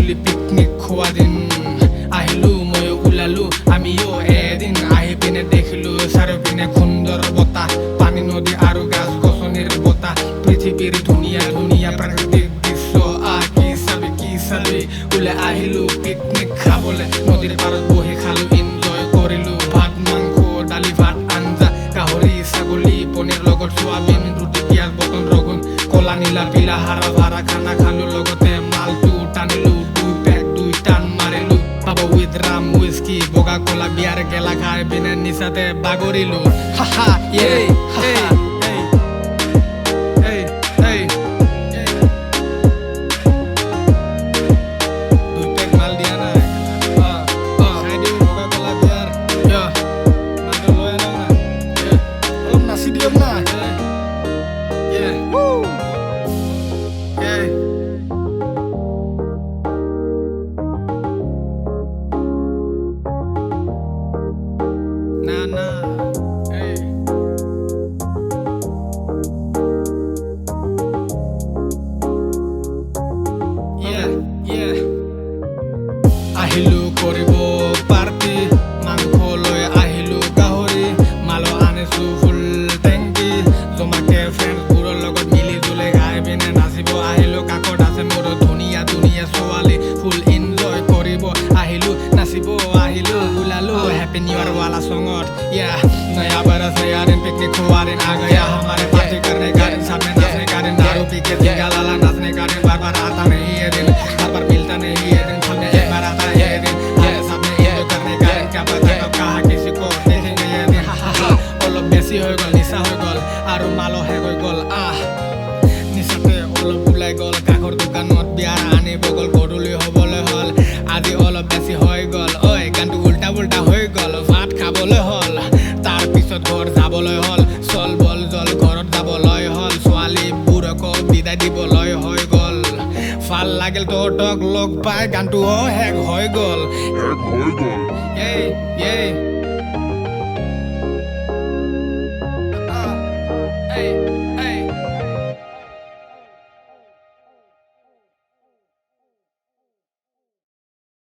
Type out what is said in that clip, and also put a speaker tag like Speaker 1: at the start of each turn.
Speaker 1: তুলি পিকনিক খোৱা দিন আহিলো মই ওলালো আমিও এদিন আহি পিনে দেখিলো চাৰিওপিনে সুন্দৰ বতাহ পানী নদী আৰু গাছ গছনিৰ বতাহ পৃথিৱীৰ ধুনীয়া ধুনীয়া প্ৰাকৃতিক দৃশ্য কি চাবি ওলাই আহিলো পিকনিক খাবলে নদীৰ পাৰত বহি খালো এনজয় কৰিলো ভাত মাংস দালি ভাত আঞ্জা গাহৰি ছাগলী পনীৰ লগত সোয়াবিন ৰুটি পিয়াজ বটন ৰগুন কলা নীলা পিলা হাৰা ভাৰা খানা খালো লগতে মালটো টানিলো দুই পেক দুই টান মাৰিলো বাবা উইথ ৰাম হুইস্কি বগা কলা বিয়াৰ গেলা খাই পিনে নিচাতে বাগৰিলো হাহা ইয়ে হাহা আহিলো কৰিব পাৰ্টি মাংস লৈ আহিলো গাহৰি মাল আনিছো ফুল টেংকি জমাকে ফ্ৰেণ্ডবোৰৰ লগত মিলি জুলি গাই পিনে নাচিব আহিলো কাকত আছে মোৰ ধুনীয়া ধুনীয়া ছোৱালী ফুল এনজয় কৰিব আহিলো নাচিব আহিলো ওলালো हैप्पी न्यू ईयर वाला सॉन्गत या नया बरस नया दिन पिकनिक खुआ दिन आ गया हमारे पार्टी करने का दिन साथ में नाचने का दिन दारू पी के सिंगा लाला नाचने का दिन बार बार आता नहीं ये दिन हर बार मिलता नहीं ये दिन सामने एक बार आता है ये दिन हमारे सामने एंजॉय करने का दिन क्या पता कब कहाँ किसी को देखेंगे ये दिन অলপ বেছি হৈ গল নিচা হৈ গল আৰু মালো হে হৈ গল নিচাতে অলপ ওলাই গল কাষৰ দোকানত বিয়াৰ আনিব গল গধূলি হ'বলৈ হ'ল আজি অলপ বেছি হৈ গল ঐ গানটো উল্টা উল্টা হৈ গল ভাত খাবলৈ হ'ল তাৰ পিছত ঘৰ যাবলৈ হ'ল চল বল জল ঘৰত যাবলৈ হ'ল ছোৱালীবোৰকো বিদায় দিবলৈ হৈ গল ভাল লাগিল তহঁতক লগ পাই গানটো শেষ হৈ গল